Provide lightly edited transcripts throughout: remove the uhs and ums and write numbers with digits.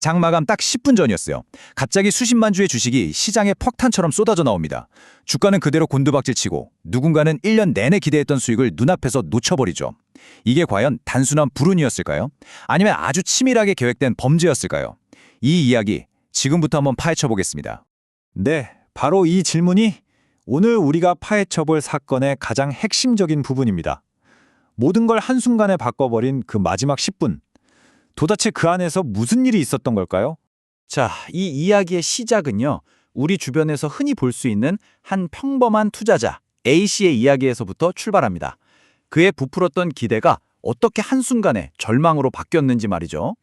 장마감 딱 10분 전이었어요. 갑자기 수십만 주의 주식이 시장에 폭탄처럼 쏟아져 나옵니다. 주가는 그대로 곤두박질치고 누군가는 1년 내내 기대했던 수익을 눈앞에서 놓쳐버리죠. 이게 과연 단순한 불운이었을까요? 아니면 아주 치밀하게 계획된 범죄였을까요? 이 이야기 지금부터 한번 파헤쳐 보겠습니다. 네, 바로 이 질문이 오늘 우리가 파헤쳐볼 사건의 가장 핵심적인 부분입니다. 모든 걸 한순간에 바꿔버린 그 마지막 10분. 도대체 그 안에서 무슨 일이 있었던 걸까요? 자, 이 이야기의 시작은요, 우리 주변에서 흔히 볼 수 있는 한 평범한 투자자 A씨의 이야기에서부터 출발합니다. 그의 부풀었던 기대가 어떻게 한순간에 절망으로 바뀌었는지 말이죠.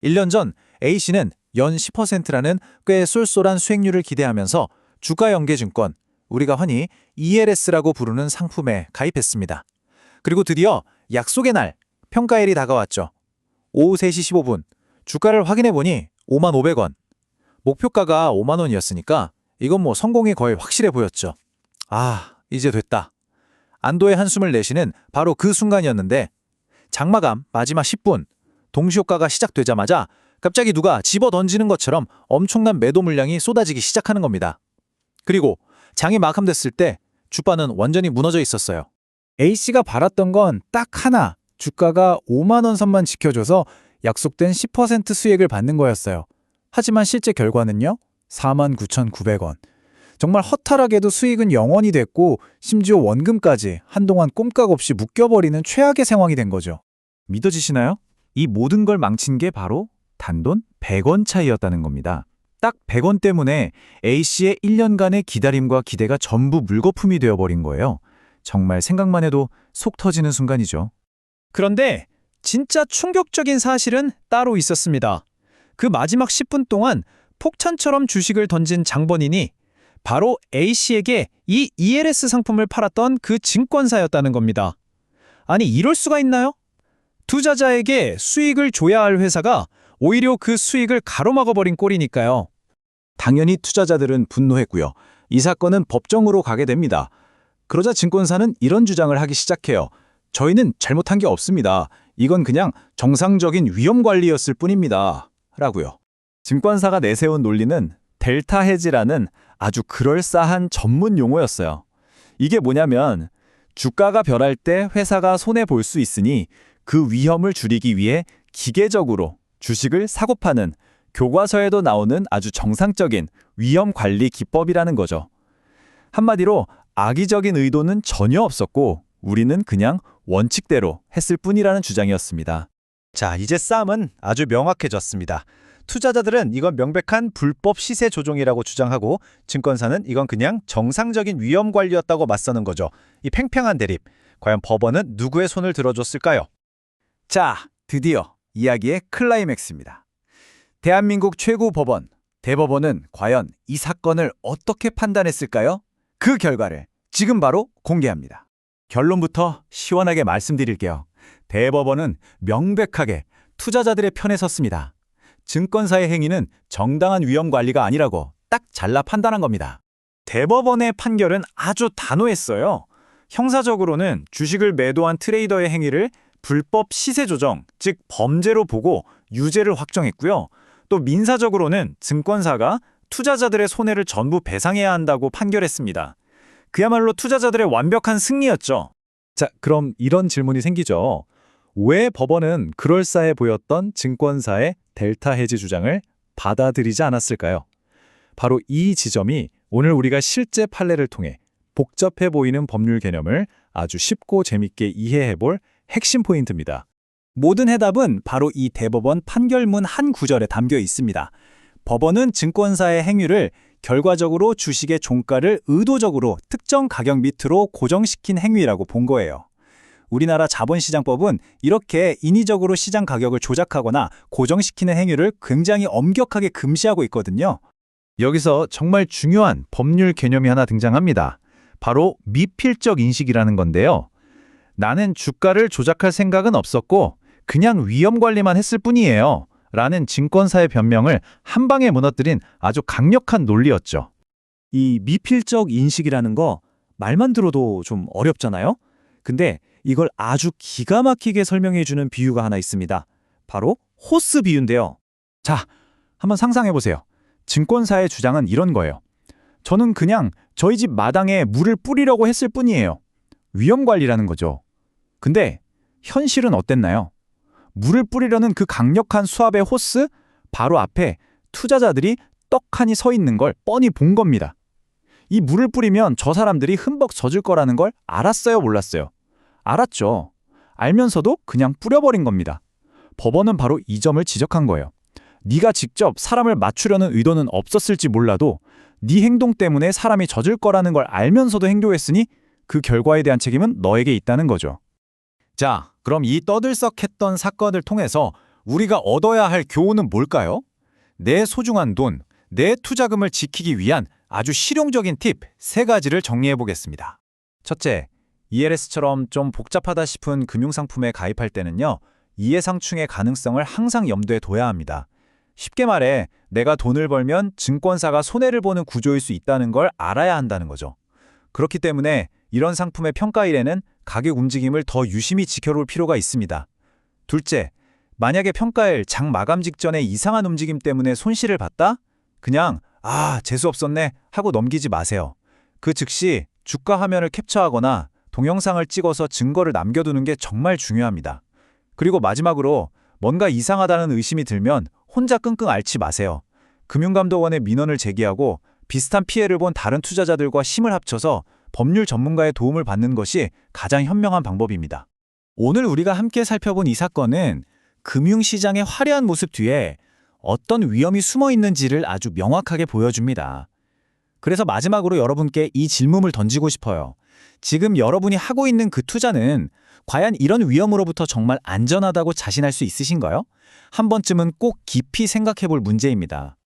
1년 전 A씨는 연 10%라는 꽤 쏠쏠한 수익률을 기대하면서 주가연계증권, 우리가 흔히 ELS라고 부르는 상품에 가입했습니다. 그리고 드디어 약속의 날, 평가일이 다가왔죠. 오후 3시 15분, 주가를 확인해보니 55,500원. 목표가가 5만 원이었으니까 이건 뭐 성공이 거의 확실해 보였죠. 아, 이제 됐다. 안도의 한숨을 내쉬는 바로 그 순간이었는데 장마감 마지막 10분, 동시효과가 시작되자마자 갑자기 누가 집어던지는 것처럼 엄청난 매도 물량이 쏟아지기 시작하는 겁니다. 그리고 장이 마감됐을 때 주가는 완전히 무너져 있었어요. A씨가 바랐던 건 딱 하나, 주가가 5만 원 선만 지켜줘서 약속된 10% 수익을 받는 거였어요. 하지만 실제 결과는요? 49,900원. 정말 허탈하게도 수익은 0원이 됐고 심지어 원금까지 한동안 꼼짝 없이 묶여버리는 최악의 상황이 된 거죠. 믿어지시나요? 이 모든 걸 망친 게 바로 단돈 100원 차이였다는 겁니다. 딱 100원 때문에 A씨의 1년간의 기다림과 기대가 전부 물거품이 되어버린 거예요. 정말 생각만 해도 속 터지는 순간이죠. 그런데 진짜 충격적인 사실은 따로 있었습니다. 그 마지막 10분 동안 폭탄처럼 주식을 던진 장본인이 바로 A씨에게 이 ELS 상품을 팔았던 그 증권사였다는 겁니다. 아니, 이럴 수가 있나요? 투자자에게 수익을 줘야 할 회사가 오히려 그 수익을 가로막아버린 꼴이니까요. 당연히 투자자들은 분노했고요. 이 사건은 법정으로 가게 됩니다. 그러자 증권사는 이런 주장을 하기 시작해요. 저희는 잘못한 게 없습니다. 이건 그냥 정상적인 위험 관리였을 뿐입니다. 라고요. 증권사가 내세운 논리는 델타 헤지라는 아주 그럴싸한 전문 용어였어요. 이게 뭐냐면 주가가 변할 때 회사가 손해볼 수 있으니 그 위험을 줄이기 위해 기계적으로 주식을 사고 파는 교과서에도 나오는 아주 정상적인 위험 관리 기법이라는 거죠. 한마디로 악의적인 의도는 전혀 없었고 우리는 그냥 원칙대로 했을 뿐이라는 주장이었습니다. 자, 이제 싸움은 아주 명확해졌습니다. 투자자들은 이건 명백한 불법 시세 조종이라고 주장하고 증권사는 이건 그냥 정상적인 위험 관리였다고 맞서는 거죠. 이 팽팽한 대립. 과연 법원은 누구의 손을 들어줬을까요? 자, 드디어 이야기의 클라이맥스입니다. 대한민국 최고 법원, 대법원은 과연 이 사건을 어떻게 판단했을까요? 그 결과를 지금 바로 공개합니다. 결론부터 시원하게 말씀드릴게요. 대법원은 명백하게 투자자들의 편에 섰습니다. 증권사의 행위는 정당한 위험 관리가 아니라고 딱 잘라 판단한 겁니다. 대법원의 판결은 아주 단호했어요. 형사적으로는 주식을 매도한 트레이더의 행위를 불법 시세 조정, 즉 범죄로 보고 유죄를 확정했고요. 또 민사적으로는 증권사가 투자자들의 손해를 전부 배상해야 한다고 판결했습니다. 그야말로 투자자들의 완벽한 승리였죠. 자, 그럼 이런 질문이 생기죠. 왜 법원은 그럴싸해 보였던 증권사의 델타 헤지 주장을 받아들이지 않았을까요? 바로 이 지점이 오늘 우리가 실제 판례를 통해 복잡해 보이는 법률 개념을 아주 쉽고 재밌게 이해해볼 핵심 포인트입니다. 모든 해답은 바로 이 대법원 판결문 한 구절에 담겨 있습니다. 법원은 증권사의 행위를 결과적으로 주식의 종가를 의도적으로 특정 가격 밑으로 고정시킨 행위라고 본 거예요. 우리나라 자본시장법은 이렇게 인위적으로 시장 가격을 조작하거나 고정시키는 행위를 굉장히 엄격하게 금지하고 있거든요. 여기서 정말 중요한 법률 개념이 하나 등장합니다. 바로 미필적 인식이라는 건데요. 나는 주가를 조작할 생각은 없었고 그냥 위험 관리만 했을 뿐이에요. 라는 증권사의 변명을 한 방에 무너뜨린 아주 강력한 논리였죠. 이 미필적 인식이라는 거 말만 들어도 좀 어렵잖아요? 근데 이걸 아주 기가 막히게 설명해 주는 비유가 하나 있습니다. 바로 호스 비유인데요. 자, 한번 상상해 보세요. 증권사의 주장은 이런 거예요. 저는 그냥 저희 집 마당에 물을 뿌리려고 했을 뿐이에요. 위험 관리라는 거죠. 근데 현실은 어땠나요? 물을 뿌리려는 그 강력한 수압의 호스 바로 앞에 투자자들이 떡하니 서 있는 걸 뻔히 본 겁니다. 이 물을 뿌리면 저 사람들이 흠뻑 젖을 거라는 걸 알았어요, 몰랐어요? 알았죠. 알면서도 그냥 뿌려버린 겁니다. 법원은 바로 이 점을 지적한 거예요. 네가 직접 사람을 맞추려는 의도는 없었을지 몰라도 네 행동 때문에 사람이 젖을 거라는 걸 알면서도 행동했으니 그 결과에 대한 책임은 너에게 있다는 거죠. 자, 그럼 이 떠들썩했던 사건을 통해서 우리가 얻어야 할 교훈은 뭘까요? 내 소중한 돈, 내 투자금을 지키기 위한 아주 실용적인 팁 3가지를 정리해 보겠습니다. 첫째, ELS처럼 좀 복잡하다 싶은 금융상품에 가입할 때는요, 이해상충의 가능성을 항상 염두에 둬야 합니다. 쉽게 말해 내가 돈을 벌면 증권사가 손해를 보는 구조일 수 있다는 걸 알아야 한다는 거죠. 그렇기 때문에 이런 상품의 평가일에는 가격 움직임을 더 유심히 지켜볼 필요가 있습니다. 둘째, 만약에 평가일 장 마감 직전에 이상한 움직임 때문에 손실을 봤다? 그냥 재수 없었네 하고 넘기지 마세요. 그 즉시 주가 화면을 캡처하거나 동영상을 찍어서 증거를 남겨두는 게 정말 중요합니다. 그리고 마지막으로 뭔가 이상하다는 의심이 들면 혼자 끙끙 앓지 마세요. 금융감독원에 민원을 제기하고 비슷한 피해를 본 다른 투자자들과 힘을 합쳐서 법률 전문가의 도움을 받는 것이 가장 현명한 방법입니다. 오늘 우리가 함께 살펴본 이 사건은 금융시장의 화려한 모습 뒤에 어떤 위험이 숨어 있는지를 아주 명확하게 보여줍니다. 그래서 마지막으로 여러분께 이 질문을 던지고 싶어요. 지금 여러분이 하고 있는 그 투자는 과연 이런 위험으로부터 정말 안전하다고 자신할 수 있으신가요? 한 번쯤은 꼭 깊이 생각해 볼 문제입니다.